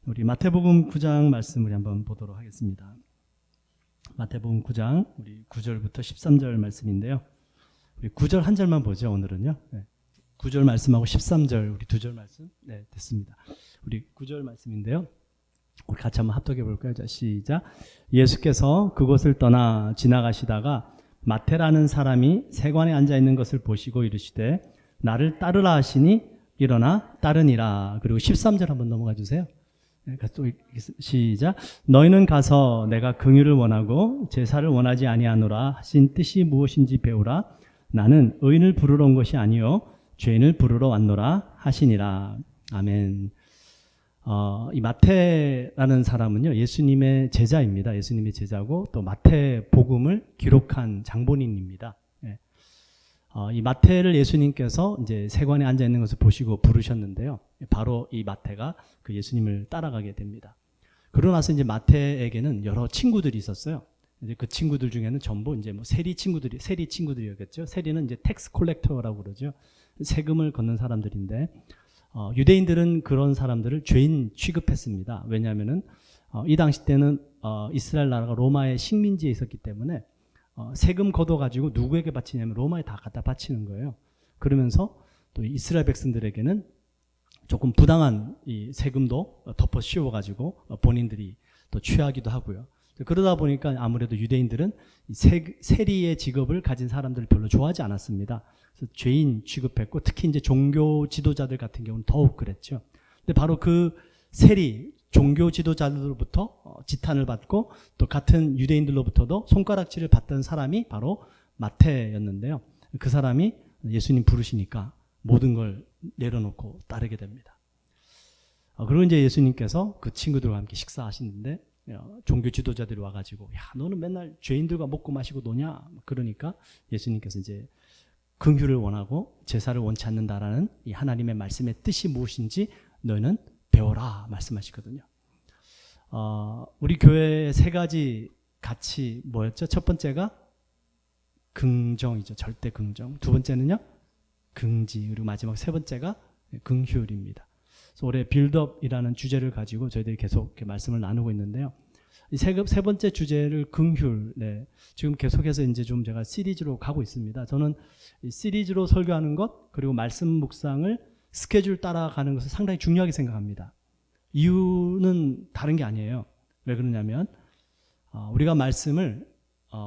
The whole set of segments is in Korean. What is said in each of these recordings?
우리 마태복음 9장 말씀 우리 한번 보도록 하겠습니다. 마태복음 9장 우리 9절부터 13절 말씀인데요. 우리 9절 한 절만 보죠, 오늘은요. 네. 9절 말씀하고 13절 우리 두 절 말씀. 네, 됐습니다. 우리 9절 말씀인데요. 우리 같이 한번 합독해 볼까요? 자, 시작. 예수께서 그곳을 떠나 지나가시다가 마태라는 사람이 세관에 앉아 있는 것을 보시고 이르시되 나를 따르라 하시니 일어나 따르니라. 그리고 13절 한번 넘어가 주세요. 또 시작. 너희는 가서 내가 긍휼을 원하고 제사를 원하지 아니하노라 하신 뜻이 무엇인지 배우라. 나는 의인을 부르러 온 것이 아니요 죄인을 부르러 왔노라 하시니라. 아멘. 이 마태라는 사람은요, 예수님의 제자입니다. 예수님의 제자고 또 마태복음을 기록한 장본인입니다. 이 마태를 예수님께서 이제 세관에 앉아 있는 것을 보시고 부르셨는데요. 바로 이 마태가 그 예수님을 따라가게 됩니다. 그러고 나서 이제 마태에게는 여러 친구들이 있었어요. 이제 그 친구들 중에는 전부 이제 뭐 세리 친구들이었겠죠. 세리는 이제 텍스 콜렉터라고 그러죠. 세금을 걷는 사람들인데, 유대인들은 그런 사람들을 죄인 취급했습니다. 왜냐하면은 이 당시 때는 이스라엘 나라가 로마의 식민지에 있었기 때문에 세금 걷어가지고 누구에게 바치냐면 로마에 다 갖다 바치는 거예요. 그러면서 또 이스라엘 백성들에게는 조금 부당한 이 세금도 덮어 씌워가지고 본인들이 또 취하기도 하고요. 그러다 보니까 아무래도 유대인들은 세리의 직업을 가진 사람들을 별로 좋아하지 않았습니다. 그래서 죄인 취급했고 특히 이제 종교 지도자들 같은 경우는 더욱 그랬죠. 근데 바로 그 세리 종교 지도자들로부터 지탄을 받고 또 같은 유대인들로부터도 손가락질을 받던 사람이 바로 마태였는데요. 그 사람이 예수님 부르시니까 모든 걸 내려놓고 따르게 됩니다. 그리고 이제 예수님께서 그 친구들과 함께 식사하시는데 종교 지도자들이 와가지고 야, 너는 맨날 죄인들과 먹고 마시고 노냐? 그러니까 예수님께서 이제 긍휼을 원하고 제사를 원치 않는다라는 이 하나님의 말씀의 뜻이 무엇인지 너희는 배워라 말씀하시거든요. 우리 교회의 세 가지 가치 뭐였죠? 첫 번째가 긍정이죠. 절대 긍정. 두 번째는요, 긍지. 그리고 마지막 세 번째가 긍휼입니다. 그래서 올해 빌드업이라는 주제를 가지고 저희들이 계속 이렇게 말씀을 나누고 있는데요. 이 세 번째 주제를 긍휼. 네. 지금 계속해서 이제 좀 제가 시리즈로 가고 있습니다. 저는 이 시리즈로 설교하는 것 그리고 말씀 묵상을 스케줄 따라가는 것을 상당히 중요하게 생각합니다. 이유는 다른 게 아니에요. 왜 그러냐면 우리가 말씀을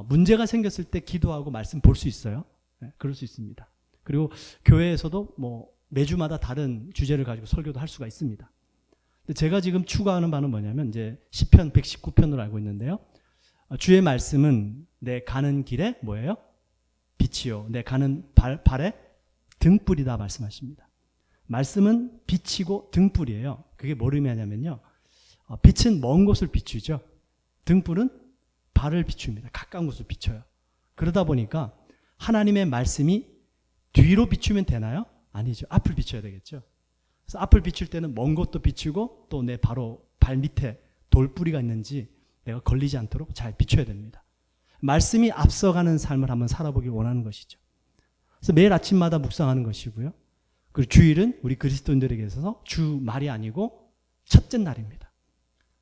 문제가 생겼을 때 기도하고 말씀 볼 수 있어요. 네, 그럴 수 있습니다. 그리고 교회에서도 뭐 매주마다 다른 주제를 가지고 설교도 할 수가 있습니다. 근데 제가 지금 추구하는 바는 뭐냐면 이제 시편 119편으로 알고 있는데요. 주의 말씀은 내 가는 길에 뭐예요? 빛이요. 내 가는 발에 등불이다 말씀하십니다. 말씀은 빛이고 등불이에요. 그게 뭘 의미하냐면요. 빛은 먼 곳을 비추죠. 등불은 발을 비춥니다. 가까운 곳을 비춰요. 그러다 보니까 하나님의 말씀이 뒤로 비추면 되나요? 아니죠. 앞을 비춰야 되겠죠. 그래서 앞을 비출 때는 먼 곳도 비추고 또 내 바로 발 밑에 돌뿌리가 있는지 내가 걸리지 않도록 잘 비춰야 됩니다. 말씀이 앞서가는 삶을 한번 살아보길 원하는 것이죠. 그래서 매일 아침마다 묵상하는 것이고요. 그리고 주일은 우리 그리스도인들에게 있어서 주말이 아니고 첫째 날입니다.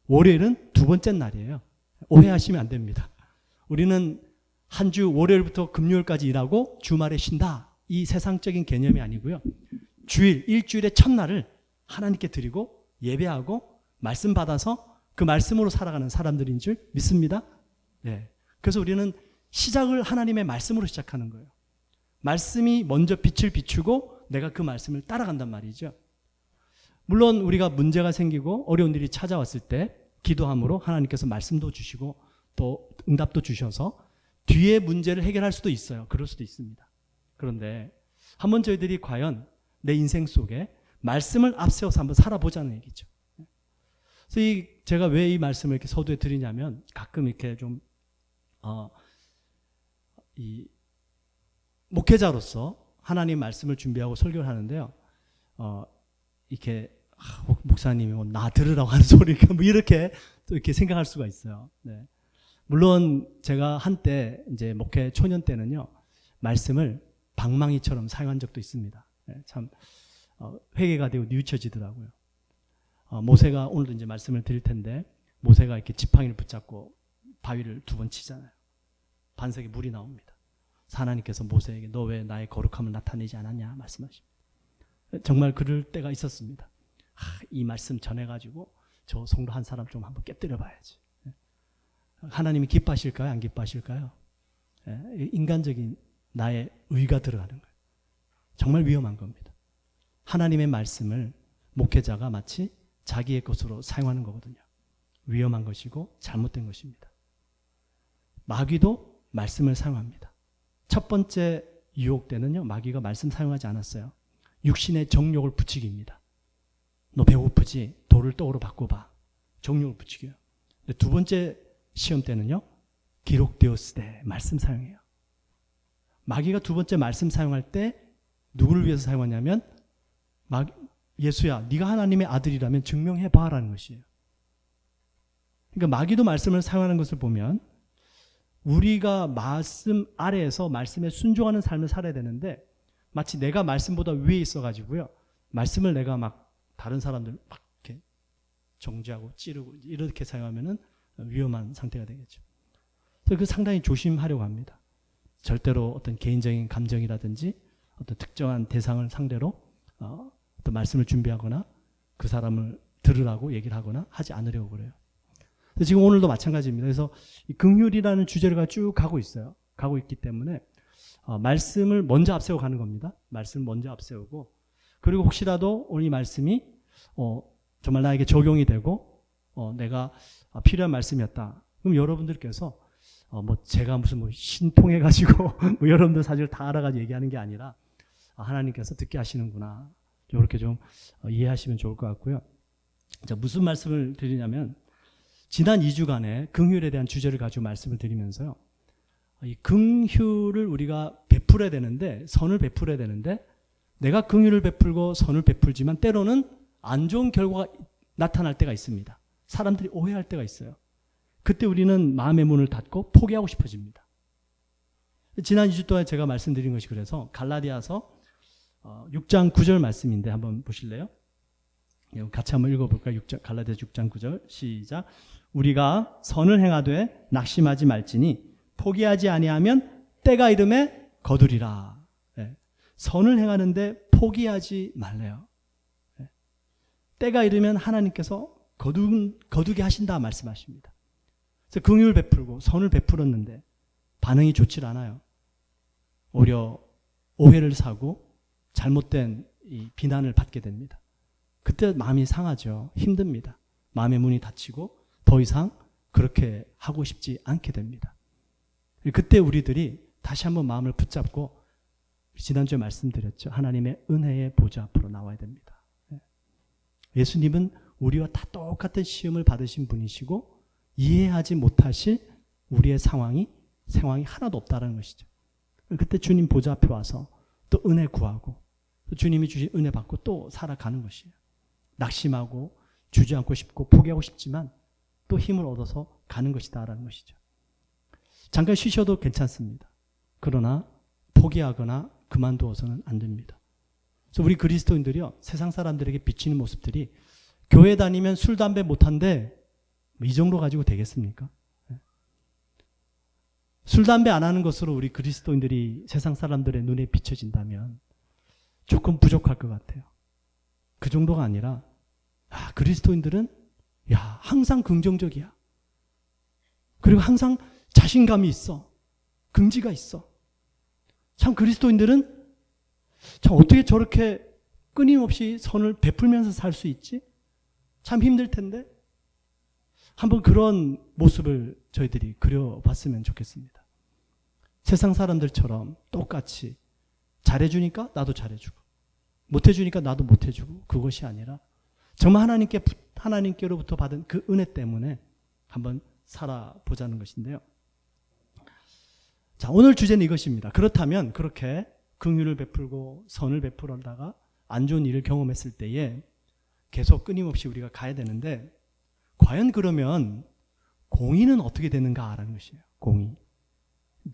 월요일은 두 번째 날이에요. 오해하시면 안 됩니다. 우리는 한 주 월요일부터 금요일까지 일하고 주말에 쉰다. 이 세상적인 개념이 아니고요. 주일, 일주일의 첫날을 하나님께 드리고 예배하고 말씀 받아서 그 말씀으로 살아가는 사람들인 줄 믿습니다. 네. 그래서 우리는 시작을 하나님의 말씀으로 시작하는 거예요. 말씀이 먼저 빛을 비추고 내가 그 말씀을 따라간단 말이죠. 물론 우리가 문제가 생기고 어려운 일이 찾아왔을 때 기도함으로 하나님께서 말씀도 주시고 또 응답도 주셔서 뒤에 문제를 해결할 수도 있어요. 그럴 수도 있습니다. 그런데 한번 저희들이 과연 내 인생 속에 말씀을 앞세워서 한번 살아보자는 얘기죠. 그래서 제가 왜 이 말씀을 이렇게 서두에 드리냐면 가끔 이렇게 좀 이 목회자로서 하나님 말씀을 준비하고 설교를 하는데요. 이렇게 목사님이 뭐 나 들으라고 하는 소리가 뭐 이렇게 또 이렇게 생각할 수가 있어요. 네. 물론 제가 한때 이제 목회 초년 때는요 말씀을 방망이처럼 사용한 적도 있습니다. 네, 참 회개가 되고 뉘우쳐지더라고요. 모세가 오늘도 이제 말씀을 드릴 텐데 모세가 이렇게 지팡이를 붙잡고 바위를 2번 치잖아요. 반석에 물이 나옵니다. 하나님께서 모세에게 너 왜 나의 거룩함을 나타내지 않았냐 말씀하십니다. 정말 그럴 때가 있었습니다. 이 말씀 전해가지고 저 성도 한 사람 좀 한번 깨뜨려 봐야지. 하나님이 기뻐하실까요? 안 기뻐하실까요? 인간적인 나의 의가 들어가는 거예요. 정말 위험한 겁니다. 하나님의 말씀을 목회자가 마치 자기의 것으로 사용하는 거거든요. 위험한 것이고 잘못된 것입니다. 마귀도 말씀을 사용합니다. 첫 번째 유혹 때는요, 마귀가 말씀 사용하지 않았어요. 육신의 정욕을 부추깁니다. 너 배고프지? 돌을 떡으로 바꿔봐. 정욕을 부추겨요. 근데 2번째 시험 때는요, 기록되었으되 말씀 사용해요. 마귀가 2번째 말씀 사용할 때 누구를 위해서 사용하냐면 예수야 네가 하나님의 아들이라면 증명해봐라는 것이에요. 그러니까 마귀도 말씀을 사용하는 것을 보면 우리가 말씀 아래에서 말씀에 순종하는 삶을 살아야 되는데 마치 내가 말씀보다 위에 있어가지고요, 말씀을 내가 막 다른 사람들 막 이렇게 정죄하고 찌르고 이렇게 사용하면은 위험한 상태가 되겠죠. 그래서 그 상당히 조심하려고 합니다. 절대로 어떤 개인적인 감정이라든지 어떤 특정한 대상을 상대로 어떤 말씀을 준비하거나 그 사람을 들으라고 얘기를 하거나 하지 않으려고 그래요. 지금 오늘도 마찬가지입니다. 그래서 이 긍휼이라는 주제가 쭉 가고 있어요. 가고 있기 때문에 말씀을 먼저 앞세워 가는 겁니다. 말씀을 먼저 앞세우고, 그리고 혹시라도 오늘 이 말씀이 정말 나에게 적용이 되고 내가 필요한 말씀이었다. 그럼 여러분들께서 제가 무슨 신통해가지고 여러분들 사실 다 알아가지고 얘기하는 게 아니라 하나님께서 듣게 하시는구나. 이렇게 좀 이해하시면 좋을 것 같고요. 자, 무슨 말씀을 드리냐면 지난 2주간에 긍휼에 대한 주제를 가지고 말씀을 드리면서요, 이 긍휼을 우리가 베풀어야 되는데, 선을 베풀어야 되는데 내가 긍휼을 베풀고 선을 베풀지만 때로는 안 좋은 결과가 나타날 때가 있습니다. 사람들이 오해할 때가 있어요. 그때 우리는 마음의 문을 닫고 포기하고 싶어집니다. 지난 2주 동안 제가 말씀드린 것이 그래서 갈라디아서 6장 9절 말씀인데 한번 보실래요? 같이 한번 읽어볼까요? 갈라디아서 6장 9절 시작. 우리가 선을 행하되 낙심하지 말지니 포기하지 아니하면 때가 이름에 거두리라. 선을 행하는데 포기하지 말래요. 때가 이르면 하나님께서 거두게 하신다 말씀하십니다. 그래서 긍휼을 베풀고 선을 베풀었는데 반응이 좋질 않아요. 오히려 오해를 사고 잘못된 이 비난을 받게 됩니다. 그때 마음이 상하죠. 힘듭니다. 마음의 문이 닫히고 더 이상 그렇게 하고 싶지 않게 됩니다. 그때 우리들이 다시 한번 마음을 붙잡고 지난주에 말씀드렸죠. 하나님의 은혜의 보좌 앞으로 나와야 됩니다. 예수님은 우리와 다 똑같은 시험을 받으신 분이시고 이해하지 못하실 우리의 상황이 하나도 없다는 것이죠. 그때 주님 보좌 앞에 와서 또 은혜 구하고 또 주님이 주신 은혜 받고 또 살아가는 것이에요. 낙심하고 주저앉고 싶고 포기하고 싶지만 또 힘을 얻어서 가는 것이다라는 것이죠. 잠깐 쉬셔도 괜찮습니다. 그러나 포기하거나 그만두어서는 안 됩니다. 그래서 우리 그리스도인들이요, 세상 사람들에게 비치는 모습들이 교회 다니면 술, 담배 못한데 이 정도 가지고 되겠습니까? 술, 담배 안 하는 것으로 우리 그리스도인들이 세상 사람들의 눈에 비춰진다면 조금 부족할 것 같아요. 그 정도가 아니라 그리스도인들은 항상 긍정적이야. 그리고 항상 자신감이 있어. 긍지가 있어. 참 그리스도인들은 참 어떻게 저렇게 끊임없이 선을 베풀면서 살 수 있지? 참 힘들 텐데. 한번 그런 모습을 저희들이 그려봤으면 좋겠습니다. 세상 사람들처럼 똑같이 잘해주니까 나도 잘해주고 못해주니까 나도 못해주고 그것이 아니라 정말 하나님께로부터 받은 그 은혜 때문에 한번 살아보자는 것인데요. 자, 오늘 주제는 이것입니다. 그렇다면 그렇게 긍휼을 베풀고 선을 베풀다가 안 좋은 일을 경험했을 때에 계속 끊임없이 우리가 가야 되는데 과연 그러면 공의는 어떻게 되는가라는 것이에요. 공의,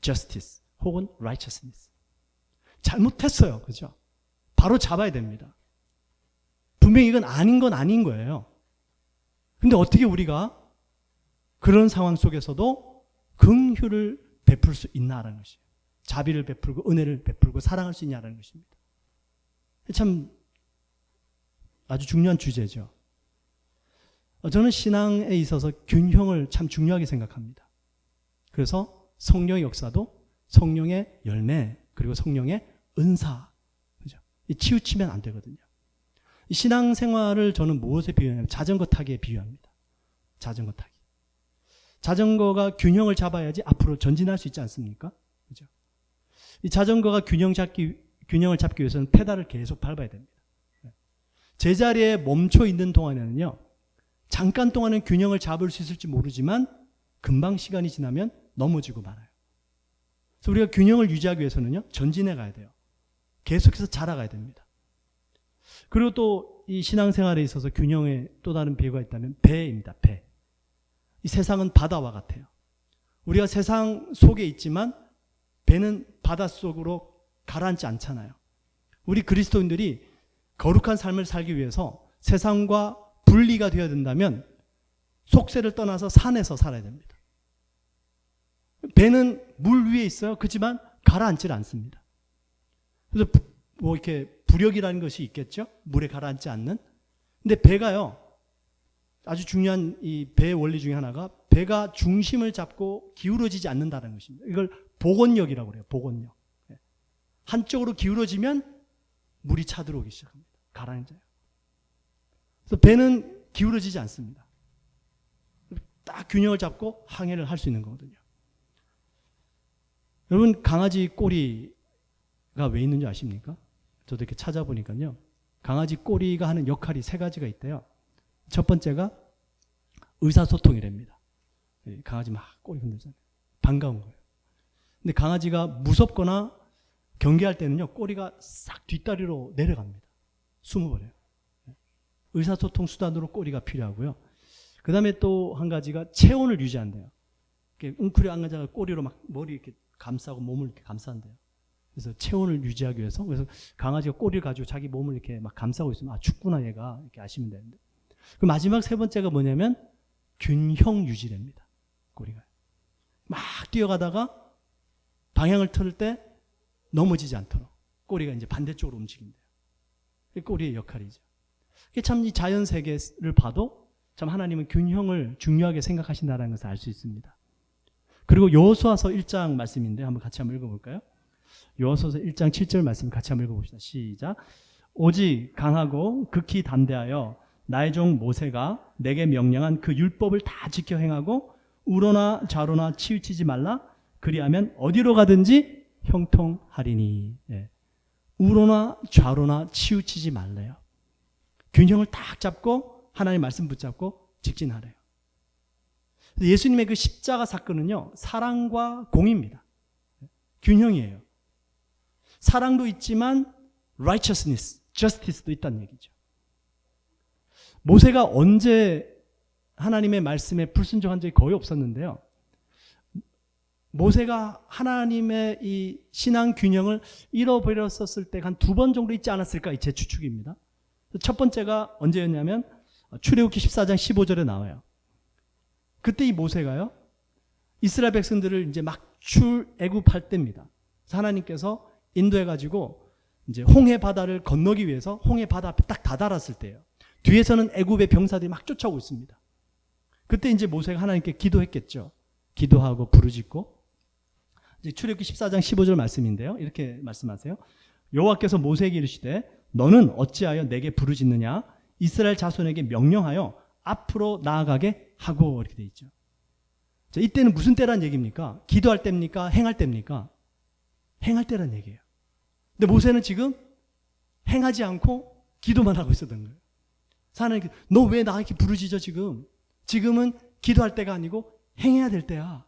justice 혹은 righteousness. 잘못했어요, 그죠? 바로 잡아야 됩니다. 분명히 이건 아닌 건 아닌 거예요. 근데 어떻게 우리가 그런 상황 속에서도 긍휼을 베풀 수 있나라는 것이에요. 자비를 베풀고 은혜를 베풀고 사랑할 수 있냐라는 것입니다. 참 아주 중요한 주제죠. 저는 신앙에 있어서 균형을 참 중요하게 생각합니다. 그래서 성령의 역사도 성령의 열매 그리고 성령의 은사, 그죠? 치우치면 안 되거든요. 이 신앙생활을 저는 무엇에 비유하냐면 자전거 타기에 비유합니다. 자전거 타기. 자전거가 균형을 잡아야지 앞으로 전진할 수 있지 않습니까? 그죠? 이 자전거가 균형을 잡기 위해서는 페달을 계속 밟아야 됩니다. 제자리에 멈춰 있는 동안에는요, 잠깐 동안은 균형을 잡을 수 있을지 모르지만 금방 시간이 지나면 넘어지고 말아요. 그래서 우리가 균형을 유지하기 위해서는요, 전진해 가야 돼요. 계속해서 자라가야 됩니다. 그리고 또 이 신앙생활에 있어서 균형에 또 다른 비유가 있다면 배입니다. 배. 이 세상은 바다와 같아요. 우리가 세상 속에 있지만 배는 바닷속으로 가라앉지 않잖아요. 우리 그리스도인들이 거룩한 삶을 살기 위해서 세상과 분리가 되어야 된다면 속세를 떠나서 산에서 살아야 됩니다. 배는 물 위에 있어요. 그렇지만 가라앉질 않습니다. 그래서 뭐 이렇게 부력이라는 것이 있겠죠. 물에 가라앉지 않는. 근데 배가요, 아주 중요한 이 배의 원리 중에 하나가 배가 중심을 잡고 기울어지지 않는다는 것입니다. 이걸 복원력이라고 그래요. 복원력. 한쪽으로 기울어지면 물이 차들어오기 시작합니다. 가라앉아요. 그래서 배는 기울어지지 않습니다. 딱 균형을 잡고 항해를 할 수 있는 거거든요. 여러분, 강아지 꼬리가 왜 있는지 아십니까? 저도 이렇게 찾아보니까요, 강아지 꼬리가 하는 역할이 세 가지가 있대요. 첫 번째가 의사소통이랍니다. 강아지 막 꼬리 흔들잖아요. 반가운 거예요. 근데 강아지가 무섭거나 경계할 때는요, 꼬리가 싹 뒷다리로 내려갑니다. 숨어버려요. 의사소통 수단으로 꼬리가 필요하고요. 그 다음에 또 한 가지가 체온을 유지한대요. 웅크려 앉아서 꼬리로 막 머리 이렇게 감싸고 몸을 이렇게 감싼대요. 그래서 체온을 유지하기 위해서. 그래서 강아지가 꼬리를 가지고 자기 몸을 이렇게 막 감싸고 있으면 아, 춥구나 얘가, 이렇게 아시면 되는데. 그 마지막 세 번째가 뭐냐면 균형 유지랍니다. 꼬리가 막 뛰어가다가 방향을 틀 때 넘어지지 않도록 꼬리가 이제 반대쪽으로 움직인대요. 그게 꼬리의 역할이죠. 참 이 자연 세계를 봐도 참 하나님은 균형을 중요하게 생각하신다는 것을 알 수 있습니다. 그리고 여호수아서 1장 말씀인데 한번 같이 한번 읽어볼까요? 여호수아서 1장 7절 말씀 같이 한번 읽어봅시다. 시작. 오직 강하고 극히 담대하여 나의 종 모세가 내게 명령한 그 율법을 다 지켜 행하고 우로나 좌로나 치우치지 말라. 그리하면 어디로 가든지 형통하리니. 예. 우로나 좌로나 치우치지 말래요. 균형을 딱 잡고 하나님의 말씀 붙잡고 직진하래요. 예수님의 그 십자가 사건은요, 사랑과 공의입니다. 균형이에요. 사랑도 있지만 righteousness, justice도 있다는 얘기죠. 모세가 언제 하나님의 말씀에 불순종한 적이 거의 없었는데요. 모세가 하나님의 이 신앙 균형을 잃어버렸었을 때 한 2번 정도 있지 않았을까, 제 추측입니다. 첫 번째가 언제였냐면 출애굽기 14장 15절에 나와요. 그때 이 모세가요, 이스라엘 백성들을 이제 막 출애굽할 때입니다. 그래서 하나님께서 인도해가지고 이제 홍해 바다를 건너기 위해서 홍해 바다 앞에 딱 다다랐을 때예요. 뒤에서는 애굽의 병사들이 막 쫓아오고 있습니다. 그때 이제 모세가 하나님께 기도했겠죠. 기도하고 부르짖고. 이제 출애굽기 14장 15절 말씀인데요. 이렇게 말씀하세요. 여호와께서 모세에게 이르시되 너는 어찌하여 내게 부르짖느냐? 이스라엘 자손에게 명령하여 앞으로 나아가게 하고, 이렇게 돼 있죠. 자, 이때는 무슨 때란 얘기입니까? 기도할 때입니까? 행할 때입니까? 행할 때란 얘기예요. 근데 모세는 지금 행하지 않고 기도만 하고 있었던 거예요. 하나님, 너 왜 나에게 부르짖어 지금? 지금은 기도할 때가 아니고 행해야 될 때야.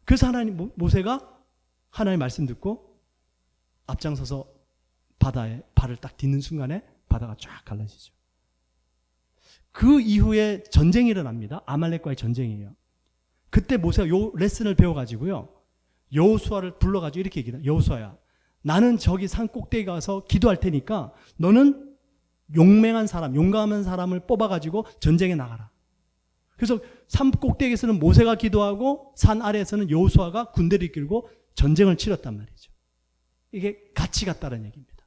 그래서 하나님, 모세가 하나님의 말씀 듣고 앞장서서 바다에 발을 딱 딛는 순간에 바다가 쫙 갈라지죠. 그 이후에 전쟁이 일어납니다. 아말렉과의 전쟁이에요. 그때 모세가 요 레슨을 배워가지고요, 여호수아를 불러가지고 이렇게 얘기해요. 여호수아야, 나는 저기 산 꼭대기 가서 기도할 테니까 너는 용맹한 사람, 용감한 사람을 뽑아가지고 전쟁에 나가라. 그래서 산 꼭대기에서는 모세가 기도하고 산 아래에서는 여호수아가 군대를 이끌고 전쟁을 치렀단 말이죠. 이게 같이 갔다는 얘기입니다.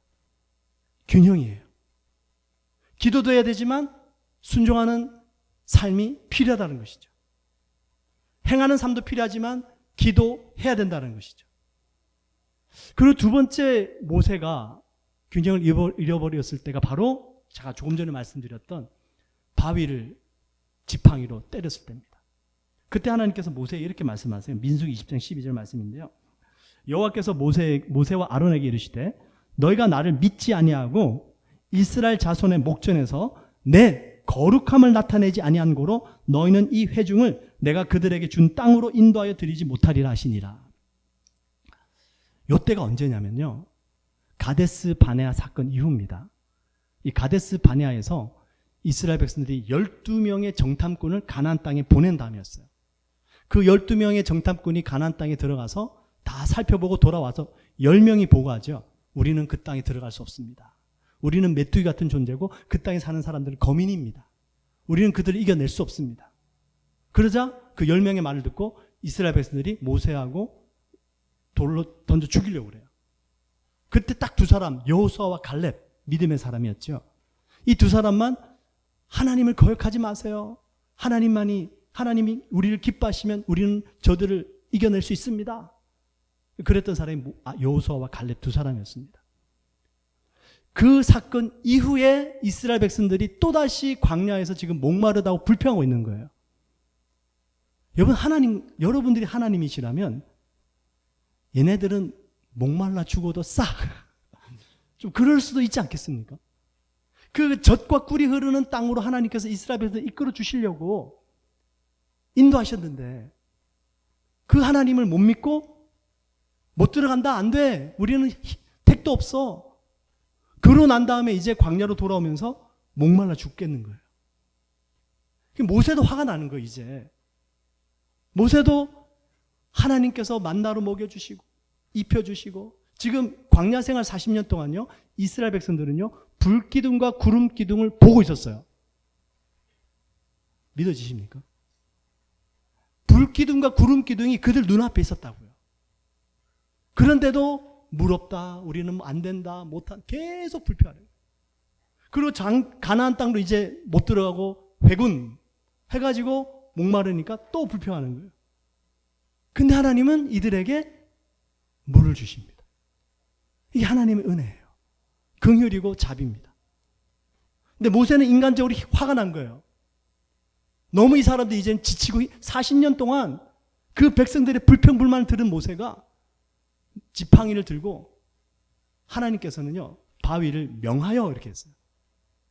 균형이에요. 기도도 해야 되지만 순종하는 삶이 필요하다는 것이죠. 행하는 삶도 필요하지만 기도해야 된다는 것이죠. 그리고 두 번째 모세가 균형을 잃어버렸을 때가 바로 제가 조금 전에 말씀드렸던 바위를 지팡이로 때렸을 때입니다. 그때 하나님께서 모세에게 이렇게 말씀하세요. 민수기 20장 12절 말씀인데요. 여호와께서 모세와 아론에게 이르시되 너희가 나를 믿지 아니하고 이스라엘 자손의 목전에서 내 거룩함을 나타내지 아니한 고로 너희는 이 회중을 내가 그들에게 준 땅으로 인도하여 드리지 못하리라 하시니라. 이때가 언제냐면요. 가데스 바네아 사건 이후입니다. 이 가데스 바네아에서 이스라엘 백성들이 12명의 정탐꾼을 가나안 땅에 보낸 다음이었어요. 그 12명의 정탐꾼이 가나안 땅에 들어가서 다 살펴보고 돌아와서 10명이 보고하죠. 우리는 그 땅에 들어갈 수 없습니다. 우리는 메뚜기 같은 존재고 그 땅에 사는 사람들은 거민입니다. 우리는 그들을 이겨낼 수 없습니다. 그러자 그 10명의 말을 듣고 이스라엘 백성들이 모세하고 돌로 던져 죽이려고 그래요. 그때 딱 두 사람, 여호수아와 갈렙, 믿음의 사람이었죠. 이 두 사람만 하나님을 거역하지 마세요. 하나님이 우리를 기뻐하시면 우리는 저들을 이겨낼 수 있습니다. 그랬던 사람이 여호수아와 갈렙 두 사람이었습니다. 그 사건 이후에 이스라엘 백성들이 또다시 광야에서 지금 목마르다고 불평하고 있는 거예요. 여러분들이 하나님이시라면 얘네들은 목말라 죽어도 좀 그럴 수도 있지 않겠습니까? 그 젖과 꿀이 흐르는 땅으로 하나님께서 이스라엘 백성을 이끌어 주시려고 인도하셨는데 그 하나님을 못 믿고 못 들어간다, 안 돼. 우리는 택도 없어. 그러고 난 다음에 이제 광야로 돌아오면서 목말라 죽겠는 거예요. 모세도 화가 나는 거예요, 이제. 모세도 하나님께서 만나로 먹여주시고 입혀주시고 지금 광야 생활 40년 동안요, 이스라엘 백성들은요, 불기둥과 구름기둥을 보고 있었어요. 믿어지십니까? 불기둥과 구름기둥이 그들 눈앞에 있었다고요. 그런데도 물 없다, 우리는 안 된다, 못한, 계속 불평하는. 그리고 가나안 땅도 이제 못 들어가고 회군 해가지고 목마르니까 또 불평하는 거예요. 근데 하나님은 이들에게 물을 주십니다. 이게 하나님의 은혜예요. 긍휼이고 자비입니다. 근데 모세는 인간적으로 화가 난 거예요. 너무 이 사람들이 이제는 지치고 40년 동안 그 백성들의 불평불만을 들은 모세가 지팡이를 들고 하나님께서는요, 바위를 명하여 이렇게 했어요.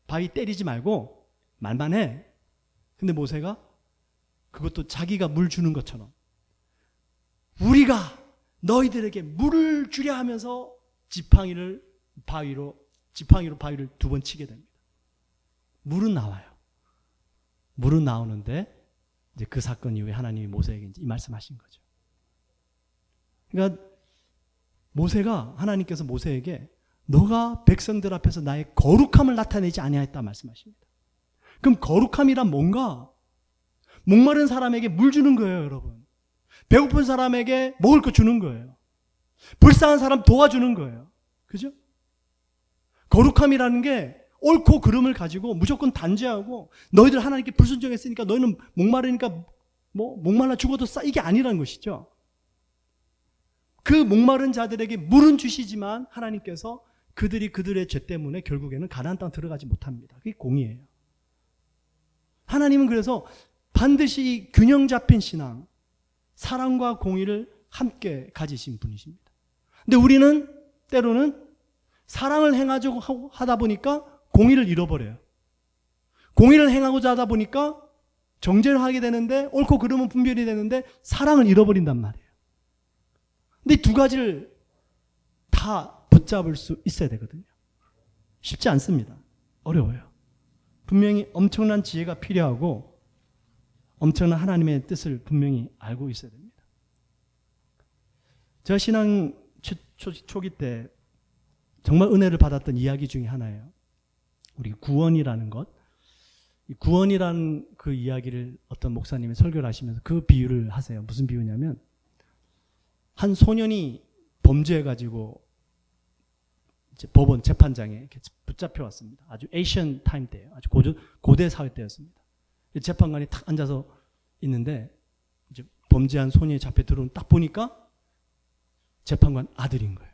바위 때리지 말고 말만 해. 근데 모세가 그것도 자기가 물 주는 것처럼 우리가 너희들에게 물을 주려 하면서 지팡이로 바위를 두 번 치게 됩니다. 물은 나와요. 물은 나오는데 이제 그 사건 이후에 하나님이 모세에게 이제 이 말씀하신 거죠. 그러니까 하나님께서 모세에게 너가 백성들 앞에서 나의 거룩함을 나타내지 아니하였다 말씀하십니다. 그럼 거룩함이란 뭔가? 목마른 사람에게 물 주는 거예요, 여러분. 배고픈 사람에게 먹을 거 주는 거예요. 불쌍한 사람 도와주는 거예요. 그죠? 거룩함이라는 게 옳고 그름을 가지고 무조건 단죄하고 너희들 하나님께 불순종했으니까 너희는 목마르니까 목말라 죽어도 이게 아니라는 것이죠. 그 목마른 자들에게 물은 주시지만 하나님께서 그들의 죄 때문에 결국에는 가나안 땅 들어가지 못합니다. 그게 공의예요. 하나님은 그래서 반드시 균형 잡힌 신앙, 사랑과 공의를 함께 가지신 분이십니다. 근데 우리는 때로는 사랑을 행하려고 하다 보니까 공의를 잃어버려요. 공의를 행하고자 하다 보니까 정죄를 하게 되는데 옳고 그름은 분별이 되는데 사랑을 잃어버린단 말이에요. 근데 이 두 가지를 다 붙잡을 수 있어야 되거든요. 쉽지 않습니다. 어려워요. 분명히 엄청난 지혜가 필요하고 엄청난 하나님의 뜻을 분명히 알고 있어야 됩니다. 제가 신앙 초기 때 정말 은혜를 받았던 이야기 중에 하나예요. 우리 구원이라는 것, 이 구원이라는 그 이야기를 어떤 목사님이 설교를 하시면서 그 비유를 하세요. 무슨 비유냐면 한 소년이 범죄해가지고 이제 법원 재판장에 이렇게 붙잡혀 왔습니다. 아주 에이션 타임 때예요. 아주 고대 사회 때였습니다. 재판관이 탁 앉아서 있는데 이제 범죄한 소년이 잡혀 들어온 딱 보니까 재판관 아들인 거예요.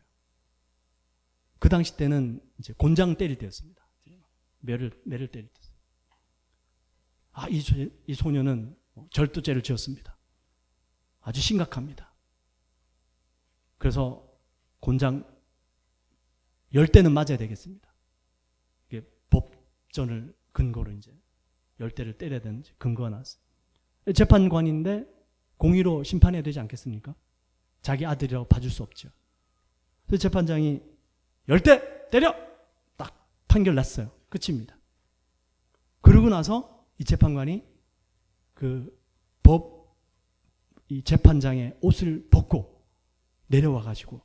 그 당시 때는 이제 곤장 때릴 때였습니다. 매를 때릴 때였어요. 아, 이 소년은 절도죄를 지었습니다. 아주 심각합니다. 그래서 곤장 10대는 맞아야 되겠습니다. 이게 법전을 근거로 이제 10대를 때려야 되는 근거가 나왔어요. 재판관인데 공의로 심판해야 되지 않겠습니까? 자기 아들이라고 봐줄 수 없죠. 그래서 재판장이 10대 때려! 딱 판결 났어요. 끝입니다. 그러고 나서 이 재판관이 이 재판장의 옷을 벗고 내려와가지고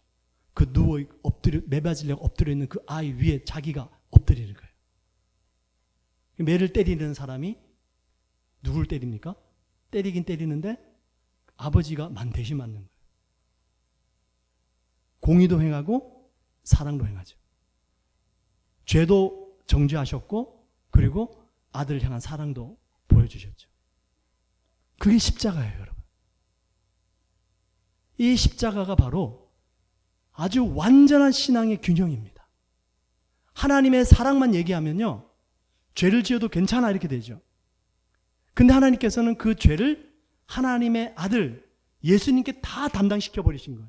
매바지려고 엎드려 있는 그 아이 위에 자기가 엎드리는 거예요. 매를 때리는 사람이 누굴 때립니까? 때리긴 때리는데 아버지가 대신 맞는 거예요. 공의도 행하고 사랑도 행하죠. 죄도 정죄하셨고 그리고 아들을 향한 사랑도 보여주셨죠. 그게 십자가예요, 여러분. 이 십자가가 바로 아주 완전한 신앙의 균형입니다. 하나님의 사랑만 얘기하면요, 죄를 지어도 괜찮아 이렇게 되죠. 근데 하나님께서는 그 죄를 하나님의 아들 예수님께 다 담당시켜 버리신 거예요.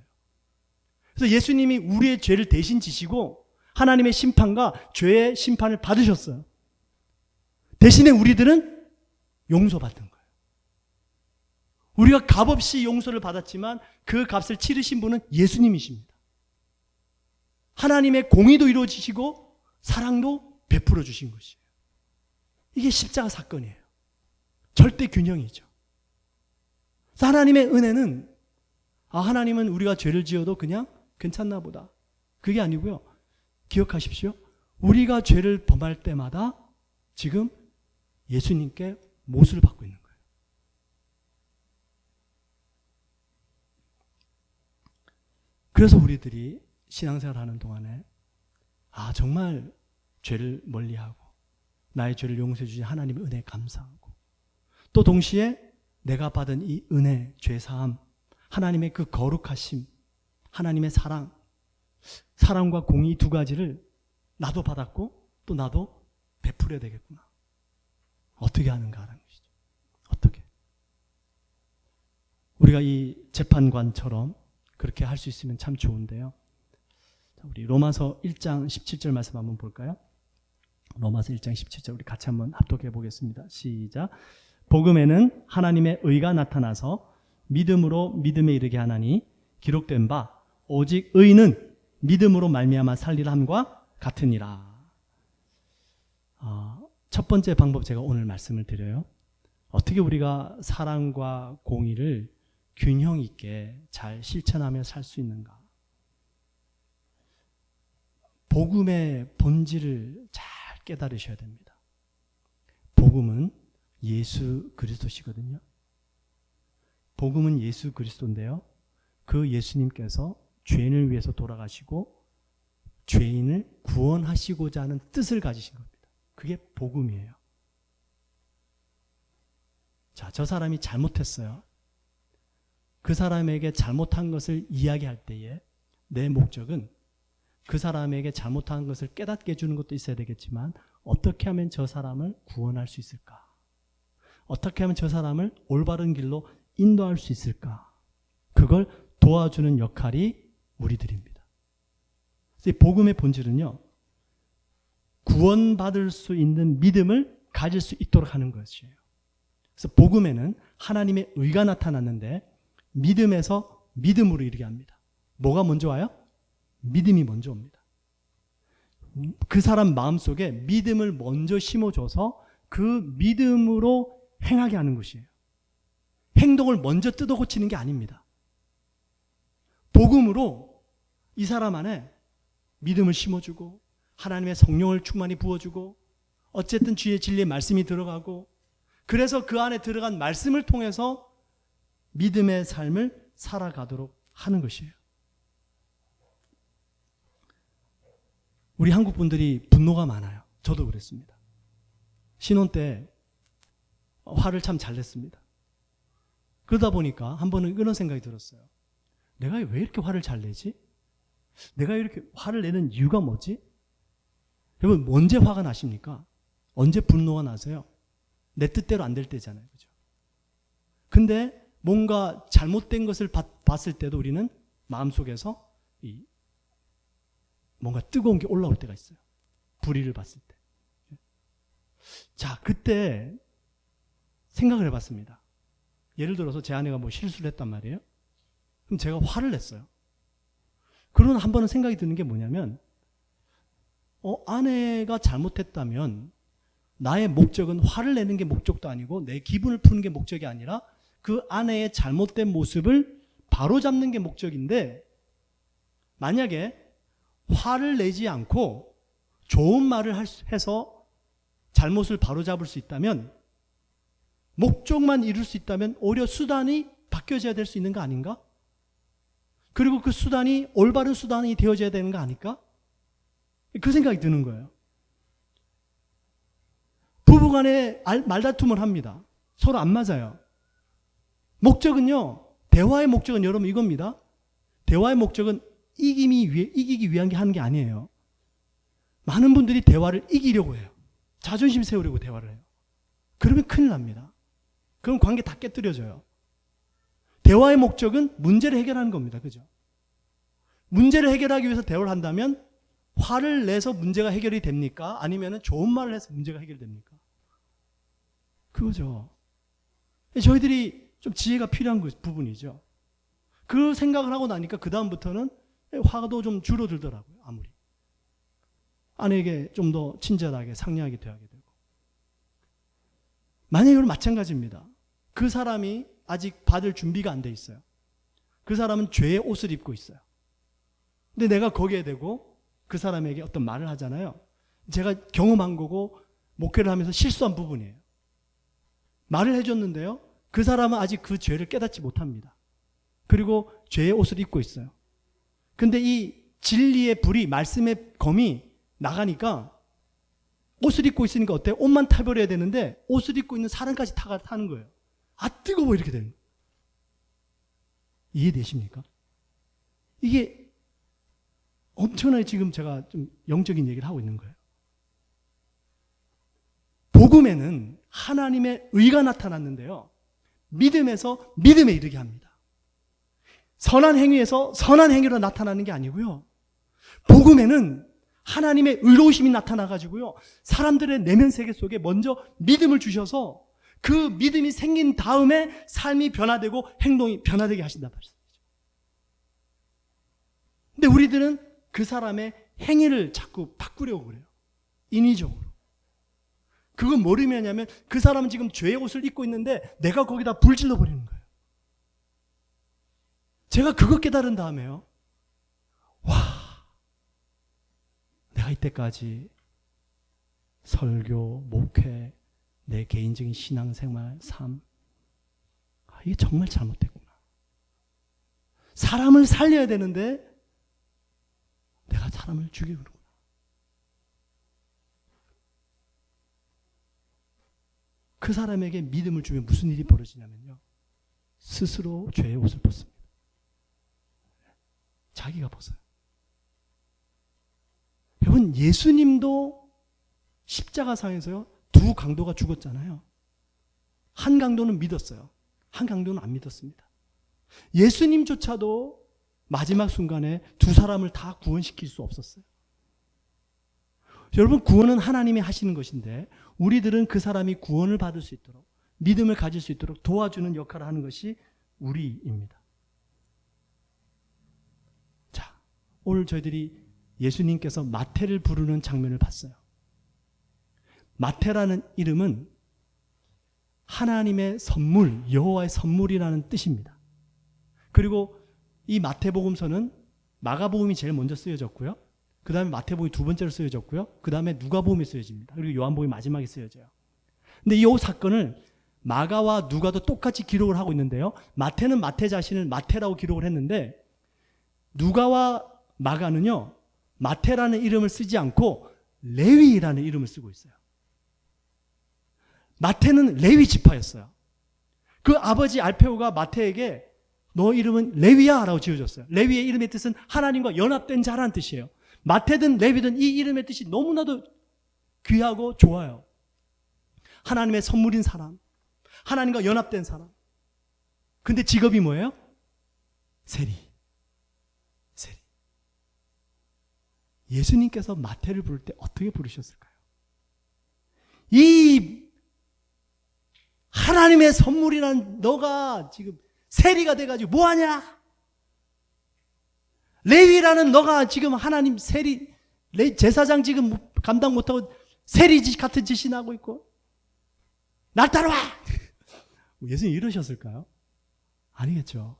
그래서 예수님이 우리의 죄를 대신 지시고 하나님의 심판과 죄의 심판을 받으셨어요. 대신에 우리들은 용서받은 거예요. 우리가 값없이 용서를 받았지만 그 값을 치르신 분은 예수님이십니다. 하나님의 공의도 이루어지시고 사랑도 베풀어 주신 것이에요. 이게 십자가 사건이에요. 절대 균형이죠. 그래서 하나님의 은혜는 하나님은 우리가 죄를 지어도 그냥 괜찮나 보다. 그게 아니고요. 기억하십시오. 우리가 죄를 범할 때마다 지금 예수님께 못을 받고 있는 거예요. 그래서 우리들이 신앙생활 하는 동안에 정말 죄를 멀리하고 나의 죄를 용서해 주신 하나님의 은혜에 감사하고 또 동시에 내가 받은 이 은혜, 죄사함, 하나님의 그 거룩하심, 하나님의 사랑과 공의 두 가지를 나도 받았고 또 나도 베풀어야 되겠구나. 어떻게 하는가 하는 것이죠. 어떻게? 우리가 이 재판관처럼 그렇게 할 수 있으면 참 좋은데요. 우리 로마서 1장 17절 말씀 한번 볼까요? 로마서 1장 17절 우리 같이 한번 합독해 보겠습니다. 시작. 복음에는 하나님의 의가 나타나서 믿음으로 믿음에 이르게 하나니 기록된 바 오직 의는 믿음으로 말미암아 살리라 함과 같으니라. 첫 번째 방법 제가 오늘 말씀을 드려요. 어떻게 우리가 사랑과 공의를 균형 있게 잘 실천하며 살 수 있는가? 복음의 본질을 잘 깨달으셔야 됩니다. 복음은 예수 그리스도시거든요. 복음은 예수 그리스도인데요. 그 예수님께서 죄인을 위해서 돌아가시고 죄인을 구원하시고자 하는 뜻을 가지신 겁니다. 그게 복음이에요. 자, 저 사람이 잘못했어요. 그 사람에게 잘못한 것을 이야기할 때에 내 목적은 그 사람에게 잘못한 것을 깨닫게 해주는 것도 있어야 되겠지만 어떻게 하면 저 사람을 구원할 수 있을까? 어떻게 하면 저 사람을 올바른 길로 인도할 수 있을까? 그걸 도와주는 역할이 우리들입니다. 그래서 이 복음의 본질은요, 구원받을 수 있는 믿음을 가질 수 있도록 하는 것이에요. 그래서 복음에는 하나님의 의가 나타났는데 믿음에서 믿음으로 이르게 합니다. 뭐가 먼저 와요? 믿음이 먼저 옵니다. 그 사람 마음속에 믿음을 먼저 심어줘서 그 믿음으로 행하게 하는 것이에요. 행동을 먼저 뜯어 고치는 게 아닙니다. 복음으로 이 사람 안에 믿음을 심어주고 하나님의 성령을 충만히 부어주고 어쨌든 주의 진리의 말씀이 들어가고, 그래서 그 안에 들어간 말씀을 통해서 믿음의 삶을 살아가도록 하는 것이에요. 우리 한국 분들이 분노가 많아요. 저도 그랬습니다. 신혼 때 화를 참 잘 냈습니다. 그러다 보니까 한 번은 이런 생각이 들었어요. 내가 왜 이렇게 화를 잘 내지? 내가 이렇게 화를 내는 이유가 뭐지? 여러분, 언제 화가 나십니까? 언제 분노가 나세요? 내 뜻대로 안 될 때잖아요. 그죠? 근데 뭔가 잘못된 것을 봤을 때도 우리는 마음속에서 뭔가 뜨거운 게 올라올 때가 있어요. 불의를 봤을 때. 자, 그때 생각을 해봤습니다. 예를 들어서 제 아내가 뭐 실수를 했단 말이에요. 그럼 제가 화를 냈어요. 그러나 한 번은 생각이 드는 게 뭐냐면, 아내가 잘못했다면 나의 목적은 화를 내는 게 목적도 아니고 내 기분을 푸는 게 목적이 아니라 그 아내의 잘못된 모습을 바로잡는 게 목적인데, 만약에 화를 내지 않고 좋은 말을 해서 잘못을 바로잡을 수 있다면, 목적만 이룰 수 있다면 오히려 수단이 바뀌어져야 될 수 있는 거 아닌가? 그리고 그 수단이 올바른 수단이 되어져야 되는 거 아닐까? 그 생각이 드는 거예요. 부부간에 말다툼을 합니다. 서로 안 맞아요. 목적은요, 대화의 목적은 여러분 이겁니다. 대화의 목적은 이기기 위한 게 하는 게 아니에요. 많은 분들이 대화를 이기려고 해요. 자존심 세우려고 대화를 해요. 그러면 큰일 납니다. 그럼 관계 다 깨뜨려져요. 대화의 목적은 문제를 해결하는 겁니다. 그죠? 문제를 해결하기 위해서 대화를 한다면 화를 내서 문제가 해결이 됩니까? 아니면 좋은 말을 해서 문제가 해결됩니까? 그거죠. 저희들이 좀 지혜가 필요한 부분이죠. 그 생각을 하고 나니까 그 다음부터는 화도 좀 줄어들더라고요. 아무리. 아내에게 좀 더 친절하게 상냥하게 대하게 되고. 만약에 마찬가지입니다. 그 사람이 아직 받을 준비가 안 돼 있어요. 그 사람은 죄의 옷을 입고 있어요. 근데 내가 거기에 대고 그 사람에게 어떤 말을 하잖아요. 제가 경험한 거고 목회를 하면서 실수한 부분이에요. 말을 해줬는데요, 그 사람은 아직 그 죄를 깨닫지 못합니다. 그리고 죄의 옷을 입고 있어요. 근데 이 진리의 불이, 말씀의 검이 나가니까 옷을 입고 있으니까 어때요? 옷만 타버려야 되는데 옷을 입고 있는 사람까지 타는 거예요. 아, 뜨거워, 이렇게 되는 거예요. 이해되십니까? 이게 엄청나게 지금 제가 좀 영적인 얘기를 하고 있는 거예요. 복음에는 하나님의 의가 나타났는데요, 믿음에서 믿음에 이르게 합니다. 선한 행위에서 선한 행위로 나타나는 게 아니고요, 복음에는 하나님의 의로우심이 나타나가지고요, 사람들의 내면 세계 속에 먼저 믿음을 주셔서 그 믿음이 생긴 다음에 삶이 변화되고 행동이 변화되게 하신단 말이죠. 근데 우리들은 그 사람의 행위를 자꾸 바꾸려고 그래요. 인위적으로. 그건 뭐를 의미하냐면 그 사람은 지금 죄의 옷을 입고 있는데 내가 거기다 불 질러버리는 거예요. 제가 그거 깨달은 다음에요, 와, 내가 이때까지 설교, 목회, 내 개인적인 신앙생활, 삶, 이게 정말 잘못됐구나. 사람을 살려야 되는데 내가 사람을 죽이는구나. 그 사람에게 믿음을 주면 무슨 일이 벌어지냐면요, 스스로 죄의 옷을 벗습니다. 자기가 벗어요. 여러분, 예수님도 십자가상에서요, 두 강도가 죽었잖아요. 한 강도는 믿었어요. 한 강도는 안 믿었습니다. 예수님조차도 마지막 순간에 두 사람을 다 구원시킬 수 없었어요. 여러분, 구원은 하나님이 하시는 것인데 우리들은 그 사람이 구원을 받을 수 있도록, 믿음을 가질 수 있도록 도와주는 역할을 하는 것이 우리입니다. 자, 오늘 저희들이 예수님께서 마태를 부르는 장면을 봤어요. 마태라는 이름은 하나님의 선물, 여호와의 선물이라는 뜻입니다. 그리고 이 마태복음서는 마가복음이 제일 먼저 쓰여졌고요, 그 다음에 마태복음이 두 번째로 쓰여졌고요. 그 다음에 누가복음이 쓰여집니다. 그리고 요한복음이 마지막에 쓰여져요. 근데 이 사건을 마가와 누가도 똑같이 기록을 하고 있는데요. 마태는 마태 자신을 마태라고 기록을 했는데 누가와 마가는요. 마태라는 이름을 쓰지 않고 레위라는 이름을 쓰고 있어요. 마태는 레위 지파였어요. 그 아버지 알페오가 마태에게 너 이름은 레위야 라고 지어줬어요. 레위의 이름의 뜻은 하나님과 연합된 자라는 뜻이에요. 마태든 레위든 이 이름의 뜻이 너무나도 귀하고 좋아요. 하나님의 선물인 사람, 하나님과 연합된 사람. 근데 직업이 뭐예요? 세리. 예수님께서 마태를 부를 때 어떻게 부르셨을까요? 이 하나님의 선물이란 너가 지금 세리가 돼가지고 뭐하냐? 레위라는 너가 지금 하나님 세리, 제사장 지금 감당 못하고 세리 같은 짓이나 하고 있고 날 따라와! 예수님 이러셨을까요? 아니겠죠.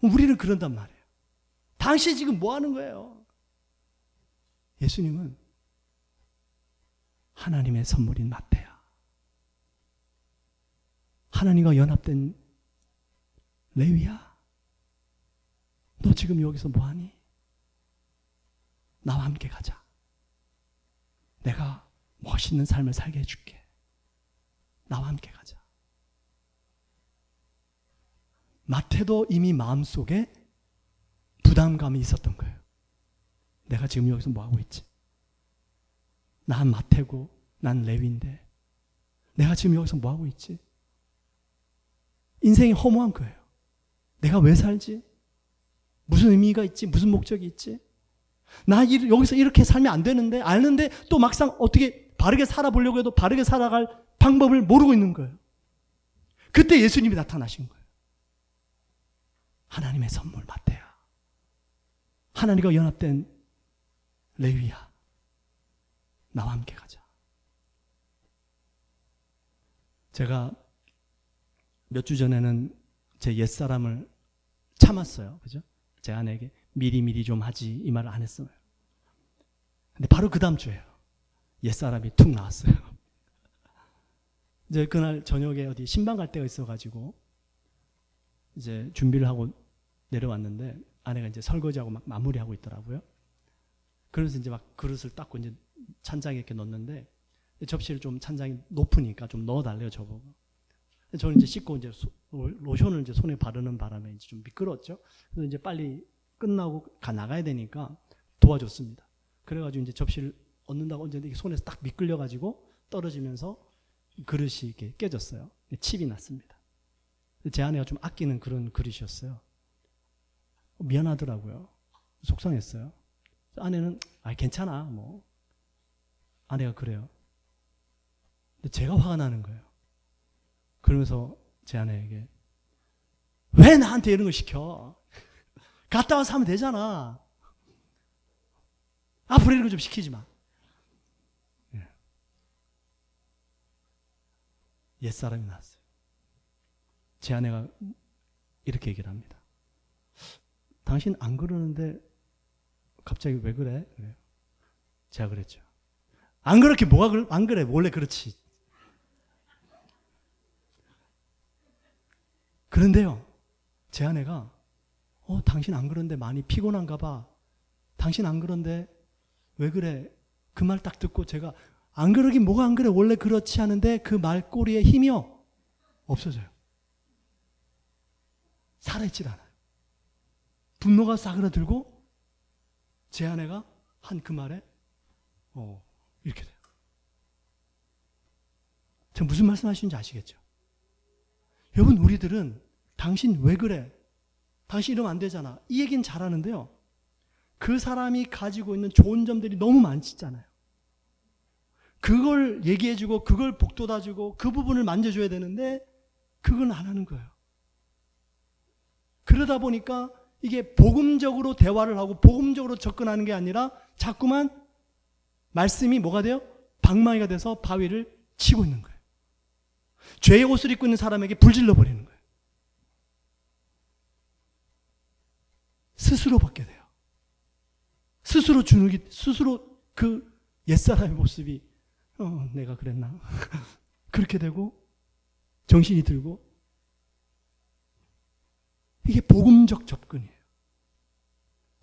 우리는 그런단 말이에요. 당신 지금 뭐 하는 거예요? 예수님은 하나님의 선물인 마태야. 하나님과 연합된 레위야. 너 지금 여기서 뭐하니? 나와 함께 가자. 내가 멋있는 삶을 살게 해줄게. 나와 함께 가자. 마태도 이미 마음속에 부담감이 있었던 거예요. 내가 지금 여기서 뭐하고 있지? 난 마태고 난 레위인데 내가 지금 여기서 뭐하고 있지? 인생이 허무한 거예요. 내가 왜 살지? 무슨 의미가 있지? 무슨 목적이 있지? 나 여기서 이렇게 살면 안 되는데 아는데 또 막상 어떻게 바르게 살아보려고 해도 바르게 살아갈 방법을 모르고 있는 거예요. 그때 예수님이 나타나신 거예요. 하나님의 선물 마태야. 하나님과 연합된 레위야. 나와 함께 가자. 제가 몇 주 전에는 제 옛사람을 참았어요. 그죠? 제 아내에게 미리 좀 하지 이 말을 안 했어요. 근데 바로 그 다음 주에요. 옛사람이 툭 나왔어요. 이제 그날 저녁에 어디 신방 갈 데가 있어가지고 이제 준비를 하고 내려왔는데 아내가 이제 설거지하고 막 마무리하고 있더라고요. 그래서 이제 막 그릇을 닦고 이제 찬장에 이렇게 넣는데 접시를 좀 찬장이 높으니까 좀 넣어달래요, 저보고. 저는 이제 씻고 이제 로션을 이제 손에 바르는 바람에 이제 좀 미끄러웠죠. 그래서 이제 빨리 끝나고 나가야 되니까 도와줬습니다. 그래가지고 이제 접시를 얻는다고 언제 손에서 딱 미끌려가지고 떨어지면서 그릇이 이렇게 깨졌어요. 칩이 났습니다. 제 아내가 좀 아끼는 그런 그릇이었어요. 미안하더라고요. 속상했어요. 아내는 괜찮아 뭐. 아내가 그래요. 근데 제가 화가 나는 거예요. 그러면서 제 아내에게 왜 나한테 이런 거 시켜? 갔다 와서 하면 되잖아. 앞으로 이런 거 좀 시키지 마. 옛사람이 나왔어요. 제 아내가 이렇게 얘기를 합니다. 당신 안 그러는데 갑자기 왜 그래? 그래요. 제가 그랬죠. 안 그렇게 뭐가 안 그래? 원래 그렇지. 그런데요, 제 아내가 당신 안 그런데 많이 피곤한가 봐. 당신 안 그런데 왜 그래? 그 말 딱 듣고 제가 안 그러긴 뭐가 안 그래? 원래 그렇지 하는데 그 말꼬리에 힘이요. 없어져요. 살아있질 않아요. 분노가 싸그라들고 제 아내가 한 그 말에 이렇게 돼요. 제가 무슨 말씀하시는지 아시겠죠? 여러분, 우리들은 당신 왜 그래? 당신 이러면 안 되잖아. 이 얘기는 잘하는데요. 그 사람이 가지고 있는 좋은 점들이 너무 많잖아요. 그걸 얘기해주고 그걸 복돋아주고 그 부분을 만져줘야 되는데 그건 안 하는 거예요. 그러다 보니까 이게 복음적으로 대화를 하고 복음적으로 접근하는 게 아니라 자꾸만 말씀이 뭐가 돼요? 방망이가 돼서 바위를 치고 있는 거예요. 죄의 옷을 입고 있는 사람에게 불질러 버리는 거예요. 스스로 벗게 돼요. 스스로 주눅이, 스스로 그 옛사람의 모습이 내가 그랬나? 그렇게 되고 정신이 들고, 이게 복음적 접근이에요.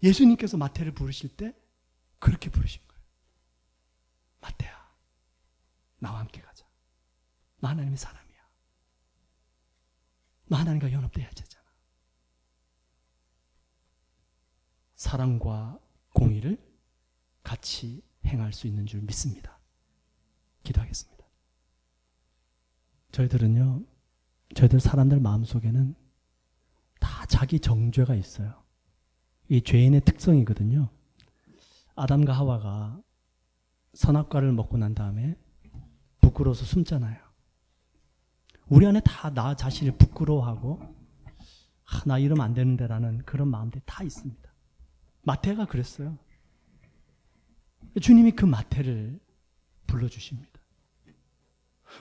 예수님께서 마태를 부르실 때 그렇게 부르신 거예요. 마태야, 나와 함께 가자. 나 하나님의 사람이야. 나 하나님과 연합돼야 되잖아. 사랑과 공의를 같이 행할 수 있는 줄 믿습니다. 기도하겠습니다. 저희들 사람들 마음속에는 다 자기 정죄가 있어요. 이 죄인의 특성이거든요. 아담과 하와가 선악과를 먹고 난 다음에 부끄러워서 숨잖아요. 우리 안에 다 나 자신을 부끄러워하고 나 이러면 안 되는데 라는 그런 마음들이 다 있습니다. 마태가 그랬어요. 주님이 그 마태를 불러주십니다.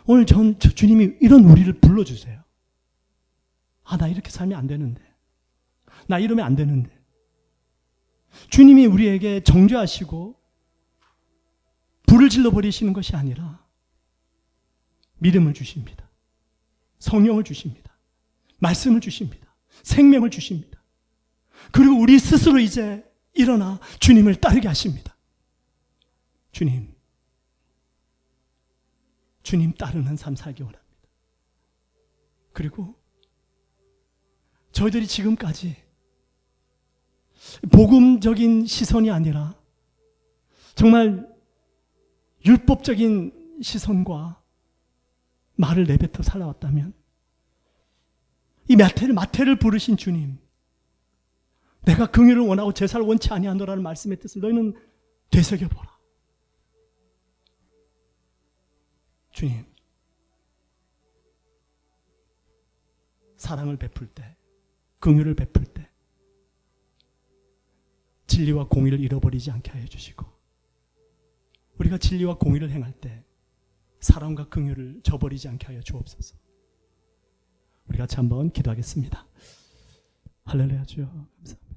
오늘 주님이 이런 우리를 불러주세요. 나 이렇게 살면 안 되는데, 나 이러면 안 되는데. 주님이 우리에게 정죄하시고 불을 질러버리시는 것이 아니라 믿음을 주십니다. 성령을 주십니다. 말씀을 주십니다. 생명을 주십니다. 그리고 우리 스스로 이제 일어나 주님을 따르게 하십니다. 주님 따르는 삶 살기 원합니다. 그리고 저희들이 지금까지 복음적인 시선이 아니라 정말 율법적인 시선과 말을 내뱉어 살아왔다면, 이 마태를 부르신 주님, 내가 긍휼을 원하고 제사를 원치 아니하노라는 말씀의 뜻을 너희는 되새겨보라. 주님, 사랑을 베풀 때, 긍휼을 베풀 때 진리와 공의를 잃어버리지 않게 하여 주시고, 우리가 진리와 공의를 행할 때 사랑과 긍휼을 저버리지 않게 하여 주옵소서. 우리 같이 한번 기도하겠습니다. 할렐루야. 주여 감사합니다.